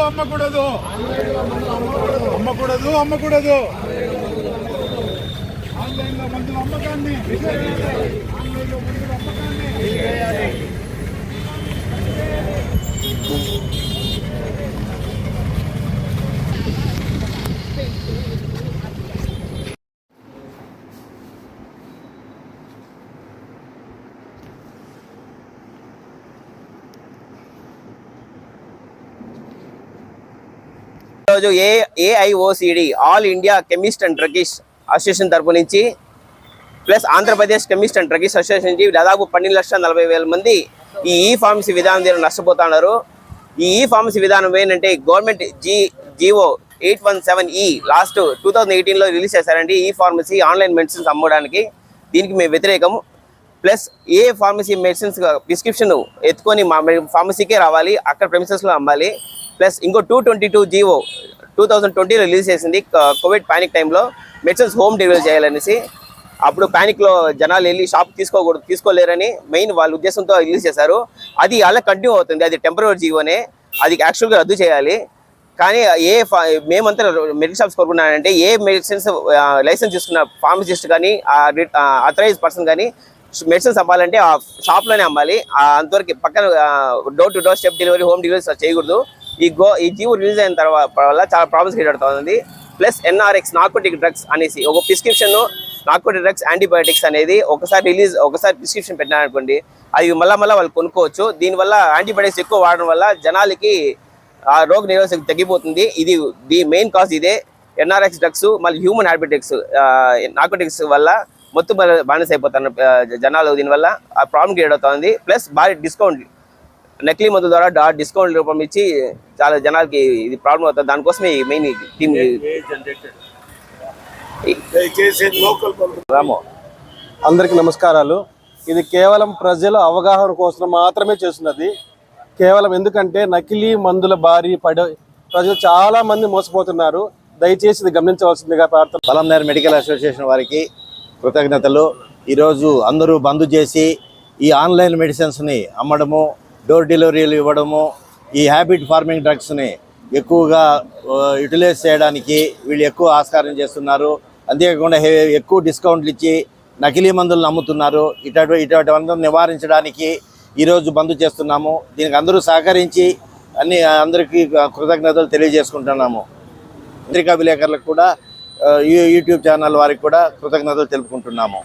అమ్మకూడదు అమ్మకూడదు అమ్మకూడదు ఆన్లైన్లో మందుల అమ్మకాన్ని ఆన్లైన్లో మందుల అమ్మకాన్ని రోజు ఏఐఓసిడి all India chemist and druggist association తరపు నుంచి plus Andhra Pradesh chemist and druggist association నుంచి దాదాపు 12,40,000 మంది ఈ ఫార్మసీ విధానం ద్వారా నష్టపోతున్నారు. ఈ ఫార్మసీ విధానం ఏంటంటే గవర్నమెంట్ జీవో 817E లాస్ట్ 2018లో రిలీజ్ చేశారండి. ఈ ఫార్మసీ ఆన్లైన్ మెడిసిన్స్ అమ్మడానికి. దీనికి మేము వ్యతిరేకము. ప్లస్ ఏ ఫార్మసీ మెడిసిన్స్ ప్రిస్క్రిప్షన్ ఎత్తుకొని మా ఫార్మసీకే రావాలి, అక్కడ ప్రెమిసెస్లో అమ్మాలి. ప్లస్ ఇంకో 222 జీవో 2020లో రిలీజ్ చేసింది. కోవిడ్ పానిక్ టైంలో మెడిసిన్స్ హోమ్ డెలివరీ చేయాలనేసి. అప్పుడు పానిక్లో జనాలు వెళ్ళి షాప్ తీసుకోలేరని మెయిన్ వాళ్ళ ఉద్దేశంతో రిలీజ్ చేశారు. అది అలా కంటిన్యూ అవుతుంది. అది టెంపరరీ జీవోనే, అది యాక్చువల్గా రద్దు చేయాలి. కానీ మేమంతా మెడికల్ షాప్స్ కోరుకున్నానంటే ఏ మెడిసిన్స్ లైసెన్స్ తీసుకున్న ఫార్మసిస్ట్ కానీ అథరైజ్ పర్సన్ కానీ మెడిసిన్స్ అమ్మాలంటే ఆ షాప్లోనే అమ్మాలి. అంతవరకు పక్కన door to door step delivery home delivery చేయకూడదు. ఈ జీవో రిలీజ్ అయిన తర్వాత వల్ల చాలా ప్రాబ్లమ్స్ క్రియేట్ అవుతుంది. ప్లస్ NRX నార్కోటిక్ డ్రగ్స్ అనేసి ఒక ప్రిస్క్రిప్షన్ నార్కోటిక్ డ్రగ్స్ యాంటీబయాటిక్స్ అనేది ఒకసారి ప్రిస్క్రిప్షన్ పెట్టినారనుకోండి, అవి మళ్ళీ వాళ్ళు కొనుక్కోవచ్చు. దీనివల్ల యాంటీబయాటిక్స్ ఎక్కువ వాడడం వల్ల జనాలకి ఆ రోగ నిరోధక తగ్గిపోతుంది. ది మెయిన్ కాజ్ ఇదే. NRX డ్రగ్స్ మళ్ళీ హ్యూమన్ యాంటీబయాటిక్స్ నార్కోటిక్స్ వల్ల మొత్తం బానిస అయిపోతున్నారు జనాలు. దీనివల్ల ఆ ప్రాబ్లం క్రియేట్ అవుతుంది. ప్లస్ భారీ డిస్కౌంట్ నకిలీ మందుల ద్వారా డిస్కౌంట్ రూపం ఇచ్చి చాలా జనాలకి ఇది ప్రాబ్లం అవుతుంది. దానికోసమే ఈ మెయిన్ టీమ్. అందరికీ నమస్కారాలు. ఇది కేవలం ప్రజల అవగాహన కోసం మాత్రమే చేస్తున్నది. కేవలం ఎందుకంటే నకిలీ మందుల బారి పడే ప్రజలు చాలా మంది మోసపోతున్నారు. దయచేసి ఇది గమనించవలసిందిగా ప్రార్థన. పలంనేరు మెడికల్ అసోసియేషన్ వారికి కృతజ్ఞతలు. ఈరోజు అందరూ బంద్ చేసి ఈ ఆన్లైన్ మెడిసిన్స్ని అమ్మడము, డోర్ డెలివరీలు ఇవ్వడము, ఈ హ్యాబిట్ ఫార్మింగ్ డ్రగ్స్ని ఎక్కువగా యూటిలైజ్ చేయడానికి వీళ్ళు ఎక్కువ ఆస్కారం చేస్తున్నారు. అంతేకాకుండా ఎక్కువ డిస్కౌంట్లు ఇచ్చి నకిలీ మందులను అమ్ముతున్నారు. ఇటువంటి నివారించడానికి ఈరోజు బంద్ చేస్తున్నాము. దీనికి అందరూ సహకరించి అందరికీ కృతజ్ఞతలు తెలియజేసుకుంటున్నాము. పత్రికా విలేకరులకు కూడా యూట్యూబ్ ఛానల్ వారికి కూడా కృతజ్ఞతలు తెలుపుకుంటున్నాము.